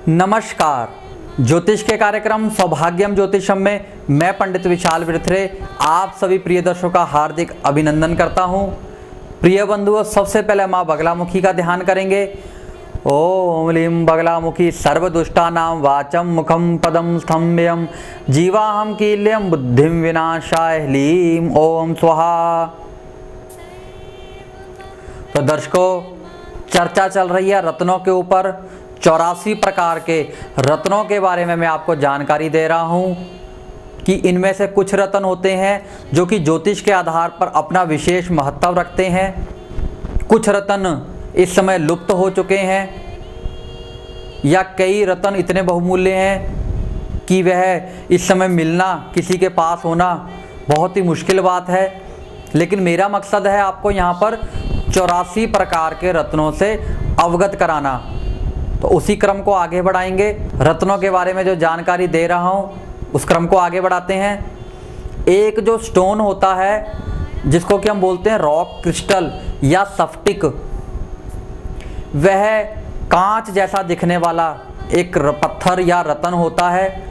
नमस्कार। ज्योतिष के कार्यक्रम सौभाग्यम ज्योतिषम में मैं पंडित विशाल विरथरे आप सभी प्रिय दर्शकों का हार्दिक अभिनंदन करता हूं। प्रिय बंधुओं, सबसे पहले मां बगलामुखी का ध्यान करेंगे। ओम लीं बगलामुखी सर्वदुष्टानां वाचम मुखम पदम स्तंभ्यम जीवाहम कील्यम बुद्धिम विनाशाय लीं ओम स्वाहा। तो दर्शकों, चर्चा चल रही है रत्नों के ऊपर। 84 प्रकार के रत्नों के बारे में मैं आपको जानकारी दे रहा हूं कि इनमें से कुछ रत्न होते हैं जो कि ज्योतिष के आधार पर अपना विशेष महत्व रखते हैं। कुछ रत्न इस समय लुप्त हो चुके हैं या कई रत्न इतने बहुमूल्य हैं कि वह इस समय मिलना, किसी के पास होना बहुत ही मुश्किल बात है। लेकिन मेरा मकसद है आपको यहाँ पर 84 प्रकार के रत्नों से अवगत कराना। तो उसी क्रम को आगे बढ़ाएंगे। रत्नों के बारे में जो जानकारी दे रहा हूँ उस क्रम को आगे बढ़ाते हैं। एक जो स्टोन होता है जिसको कि हम बोलते हैं रॉक क्रिस्टल या स्फटिक, वह कांच जैसा दिखने वाला एक पत्थर या रत्न होता है।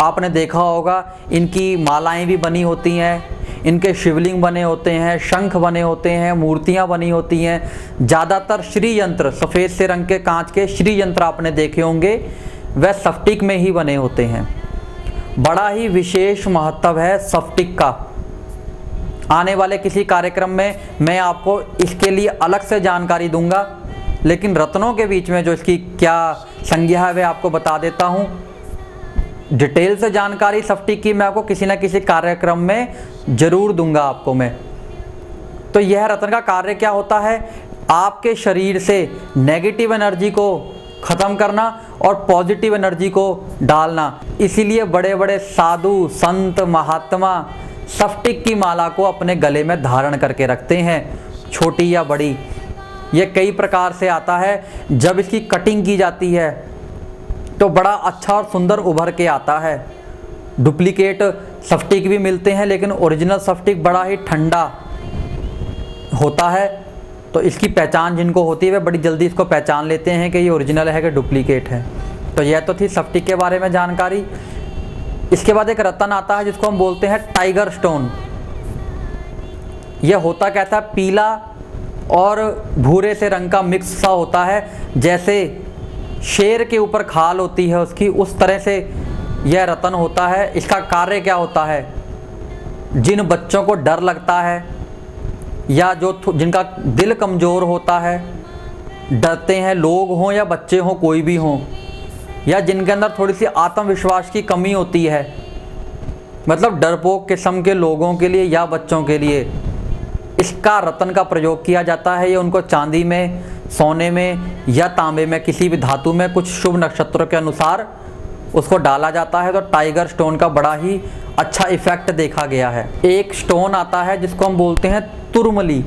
आपने देखा होगा इनकी मालाएं भी बनी होती हैं, इनके शिवलिंग बने होते हैं, शंख बने होते हैं, मूर्तियां बनी होती हैं। ज़्यादातर श्री यंत्र, सफ़ेद से रंग के कांच के श्री यंत्र आपने देखे होंगे, वह स्फटिक में ही बने होते हैं। बड़ा ही विशेष महत्व है स्फटिक का। आने वाले किसी कार्यक्रम में मैं आपको इसके लिए अलग से जानकारी दूंगा, लेकिन रत्नों के बीच में जो इसकी क्या संज्ञा है वह आपको बता देता हूँ। डिटेल से जानकारी स्फटिक की मैं आपको किसी न किसी कार्यक्रम में ज़रूर दूंगा आपको मैं। तो यह रत्न का कार्य क्या होता है? आपके शरीर से नेगेटिव एनर्जी को ख़त्म करना और पॉजिटिव एनर्जी को डालना। इसीलिए बड़े बड़े साधु संत महात्मा स्फटिक की माला को अपने गले में धारण करके रखते हैं, छोटी या बड़ी। ये कई प्रकार से आता है। जब इसकी कटिंग की जाती है तो बड़ा अच्छा और सुंदर उभर के आता है। डुप्लीकेट स्फटिक भी मिलते हैं, लेकिन ओरिजिनल स्फटिक बड़ा ही ठंडा होता है। तो इसकी पहचान जिनको होती है वे बड़ी जल्दी इसको पहचान लेते हैं कि ये ओरिजिनल है कि डुप्लीकेट है। तो यह तो थी स्फटिक के बारे में जानकारी। इसके बाद एक रत्न आता है जिसको हम बोलते हैं टाइगर स्टोन। यह होता क्या था? पीला और भूरे से रंग का मिक्स सा होता है। जैसे शेर के ऊपर खाल होती है उसकी, उस तरह से यह रत्न होता है। इसका कार्य क्या होता है? जिन बच्चों को डर लगता है या जिनका दिल कमज़ोर होता है, डरते हैं, लोग हों या बच्चे हों, कोई भी हों, या जिनके अंदर थोड़ी सी आत्मविश्वास की कमी होती है, मतलब डरपोक किस्म के लोगों के लिए या बच्चों के लिए इसका रत्न का प्रयोग किया जाता है। ये उनको चांदी में, सोने में या तांबे में, किसी भी धातु में कुछ शुभ नक्षत्रों के अनुसार उसको डाला जाता है। तो टाइगर स्टोन का बड़ा ही अच्छा इफेक्ट देखा गया है। एक स्टोन आता है जिसको हम बोलते हैं तुरमली।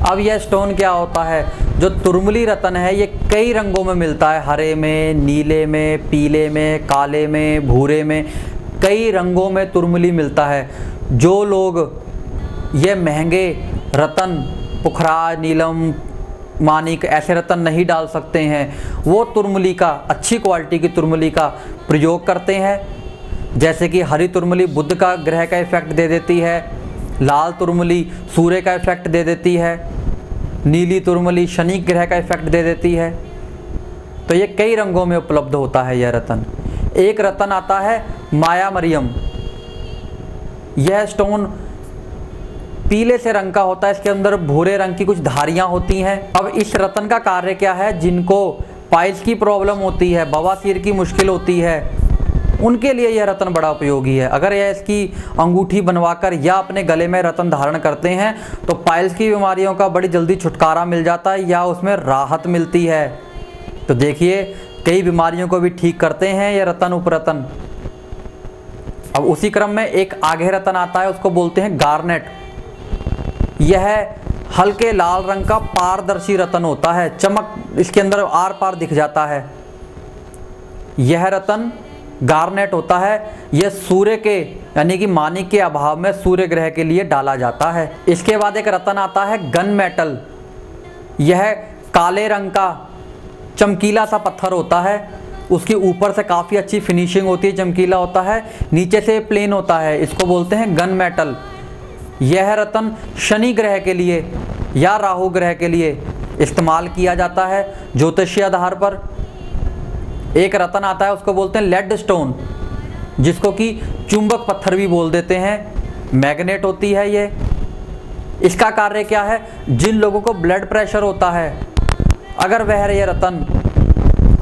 अब यह स्टोन क्या होता है? जो तुरमली रत्न है ये कई रंगों में मिलता है, हरे में, नीले में, पीले में, काले में, भूरे में, कई रंगों में तुरमली मिलता है। जो लोग ये महंगे रत्न, पुखराज, नीलम, मानिक ऐसे रत्न नहीं डाल सकते हैं, वो तुरमली का, अच्छी क्वालिटी की तुरमली का प्रयोग करते हैं। जैसे कि हरी तुरमली बुध का ग्रह का इफेक्ट दे देती है, लाल तुरमली सूर्य का इफेक्ट दे देती है, नीली तुरमली शनि ग्रह का इफेक्ट दे देती है। तो ये कई रंगों में उपलब्ध होता है यह रत्न। एक रत्न आता है माया मरियम। यह स्टोन पीले से रंग का होता है, इसके अंदर भूरे रंग की कुछ धारियां होती हैं। अब इस रत्न का कार्य क्या है? जिनको पाइल्स की प्रॉब्लम होती है, बवासीर की मुश्किल होती है, उनके लिए यह रत्न बड़ा उपयोगी है। अगर यह इसकी अंगूठी बनवाकर या अपने गले में रत्न धारण करते हैं तो पाइल्स की बीमारियों का बड़ी जल्दी छुटकारा मिल जाता है या उसमें राहत मिलती है। तो देखिए, कई बीमारियों को भी ठीक करते हैं ये रत्न उपरत्न। अब उसी क्रम में एक आगे रत्न आता है, उसको बोलते हैं गार्नेट। यह हल्के लाल रंग का पारदर्शी रत्न होता है, चमक इसके अंदर आर पार दिख जाता है। यह रत्न गार्नेट होता है। यह सूर्य के यानी कि मानिक के अभाव में सूर्य ग्रह के लिए डाला जाता है। इसके बाद एक रत्न आता है गन मेटल। यह काले रंग का चमकीला सा पत्थर होता है उसके ऊपर से काफ़ी अच्छी फिनिशिंग होती है, चमकीला होता है, नीचे से प्लेन होता है, इसको बोलते हैं गन मेटल। यह रत्न शनि ग्रह के लिए या राहु ग्रह के लिए इस्तेमाल किया जाता है ज्योतिषीय आधार पर। एक रत्न आता है उसको बोलते हैं लेड स्टोन, जिसको कि चुंबक पत्थर भी बोल देते हैं, मैग्नेट होती है ये। इसका कार्य क्या है, जिन लोगों को ब्लड प्रेशर होता है, अगर वह ये रत्न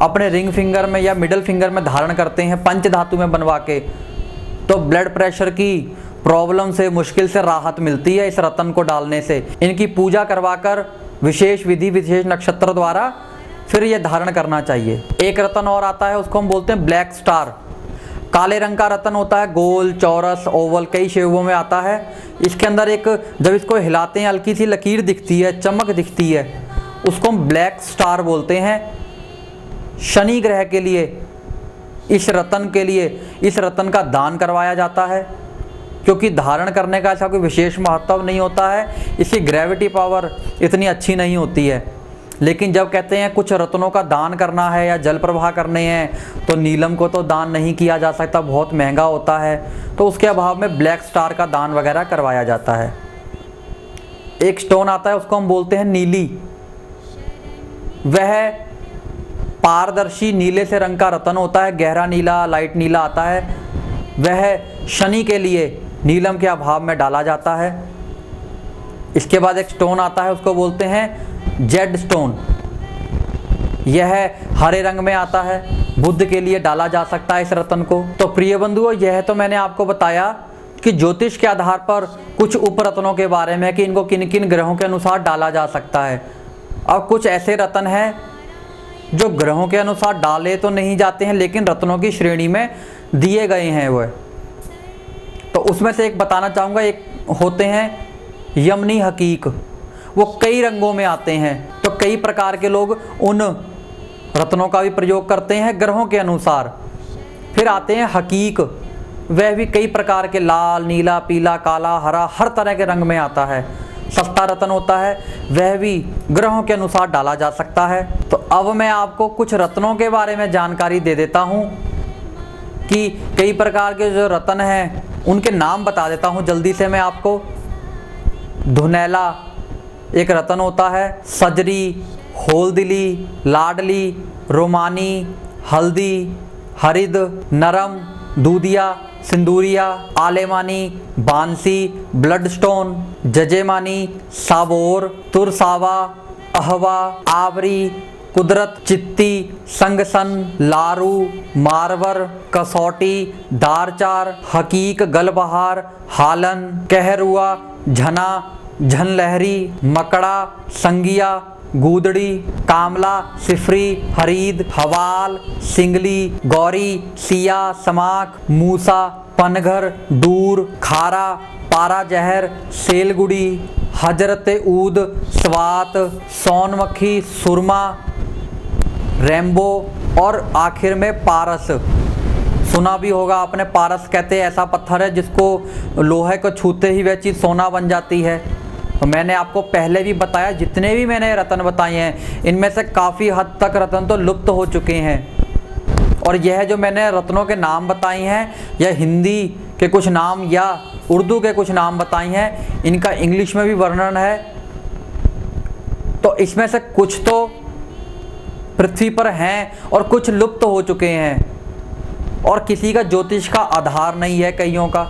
अपने रिंग फिंगर में या मिडल फिंगर में धारण करते हैं पंच धातु में बनवा के, तो ब्लड प्रेशर की प्रॉब्लम से मुश्किल से राहत मिलती है इस रत्न को डालने से। इनकी पूजा करवाकर विशेष विधि विशेष नक्षत्र द्वारा फिर ये धारण करना चाहिए। एक रत्न और आता है उसको हम बोलते हैं ब्लैक स्टार। काले रंग का रत्न होता है, गोल, चौरस, ओवल कई शेपों में आता है। इसके अंदर एक, जब इसको हिलाते हैं हल्की सी लकीर दिखती है, चमक दिखती है, उसको हम ब्लैक स्टार बोलते हैं। शनि ग्रह के लिए इस रत्न के लिए इस रत्न का दान करवाया जाता है, क्योंकि धारण करने का ऐसा कोई विशेष महत्व नहीं होता है, इसकी ग्रेविटी पावर इतनी अच्छी नहीं होती है। लेकिन जब कहते हैं कुछ रत्नों का दान करना है या जल प्रवाह करने हैं, तो नीलम को तो दान नहीं किया जा सकता, बहुत महंगा होता है, तो उसके अभाव में ब्लैक स्टार का दान वगैरह करवाया जाता है। एक स्टोन आता है उसको हम बोलते हैं नीली। वह पारदर्शी नीले से रंग का रत्न होता है, गहरा नीला, लाइट नीला आता है। वह शनि के लिए नीलम के अभाव में डाला जाता है। इसके बाद एक स्टोन आता है उसको बोलते हैं जेड स्टोन। यह हरे रंग में आता है, बुध के लिए डाला जा सकता है इस रत्न को। तो प्रिय बंधुओं, यह तो मैंने आपको बताया कि ज्योतिष के आधार पर कुछ उपरत्नों के बारे में कि इनको किन किन ग्रहों के अनुसार डाला जा सकता है। अब कुछ ऐसे रत्न हैं जो ग्रहों के अनुसार डाले तो नहीं जाते हैं, लेकिन रत्नों की श्रेणी में दिए गए हैं वह। तो उसमें से एक बताना चाहूँगा, एक होते हैं यमनी हकीक। वो कई रंगों में आते हैं, तो कई प्रकार के लोग उन रत्नों का भी प्रयोग करते हैं ग्रहों के अनुसार। फिर आते हैं हकीक, वह भी कई प्रकार के लाल, नीला, पीला, काला, हरा, हर तरह के रंग में आता है। सस्ता रत्न होता है, वह भी ग्रहों के अनुसार डाला जा सकता है। तो अब मैं आपको कुछ रत्नों के बारे में जानकारी दे देता हूँ कि कई प्रकार के जो रत्न हैं उनके नाम बता देता हूँ जल्दी से मैं आपको। धुनैला एक रत्न होता है, सजरी, होलदिली, लाडली, रोमानी, हल्दी, हरिद, नरम, दूधिया, सिंदूरिया, आलेमानी, बांसी, ब्लड स्टोन, जजेमानी, साबोर, तुरसावा, अहवा, आवरी, कुदरत, चित्ती, संगसन, लारू, मारवर, कसौटी, दारचार, हकीक, गलबहार, हालन, कहरुआ, झना, झनलहरी, मकड़ा, संगिया, गूदड़ी, कामला, सिफरी, हरीद, हवाल, सिंगली, गौरी, सिया, समाक, मूसा, पनघर, दूर, खारा, पारा जहर, सेलगुड़ी, हजरत ऊद, स्वात, सोनमक्खी, सुरमा, रैम्बो और आखिर में पारस। सुना भी होगा आपने, पारस कहते हैं ऐसा पत्थर है जिसको लोहे को छूते ही वह चीज़ सोना बन जाती है। तो मैंने आपको पहले भी बताया, जितने भी मैंने रत्न बताए हैं इनमें से काफ़ी हद तक रत्न तो लुप्त हो चुके हैं। और यह जो मैंने रत्नों के नाम बताए हैं, यह हिंदी के कुछ नाम या उर्दू के कुछ नाम बताए हैं, इनका इंग्लिश में भी वर्णन है। तो इसमें से कुछ तो पृथ्वी पर हैं और कुछ लुप्त हो चुके हैं, और किसी का ज्योतिष का आधार नहीं है कईयों का।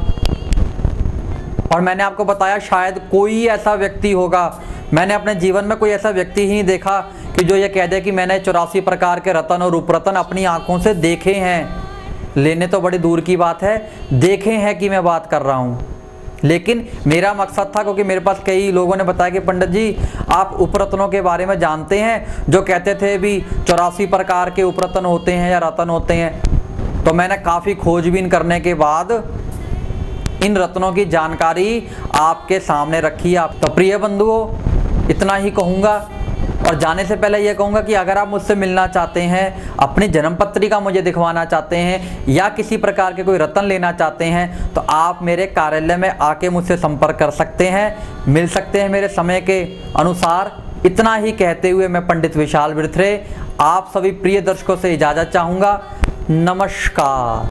और मैंने आपको बताया शायद कोई ऐसा व्यक्ति होगा, मैंने अपने जीवन में कोई ऐसा व्यक्ति ही नहीं देखा कि जो ये कह दे कि मैंने 84 प्रकार के रत्न और उपरत्न अपनी आंखों से देखे हैं। लेने तो बड़ी दूर की बात है, देखे हैं कि मैं बात कर रहा हूँ। लेकिन मेरा मकसद था, क्योंकि मेरे पास कई लोगों ने बताया कि पंडित जी आप उपरत्नों के बारे में जानते हैं, जो कहते थे भी 84 प्रकार के उपरत्न होते हैं या रत्न होते हैं। तो मैंने काफ़ी खोजबीन करने के बाद इन रत्नों की जानकारी आपके सामने रखी। आप तो प्रिय बंधुओं, इतना ही कहूँगा। और जाने से पहले ये कहूँगा कि अगर आप मुझसे मिलना चाहते हैं, अपनी जन्म पत्रिका मुझे दिखवाना चाहते हैं या किसी प्रकार के कोई रत्न लेना चाहते हैं, तो आप मेरे कार्यालय में आके मुझसे संपर्क कर सकते हैं, मिल सकते हैं मेरे समय के अनुसार, इतना ही कहते हुए मैं पंडित विशाल बिरथरे आप सभी प्रिय दर्शकों से इजाज़त चाहूँगा। नमस्कार।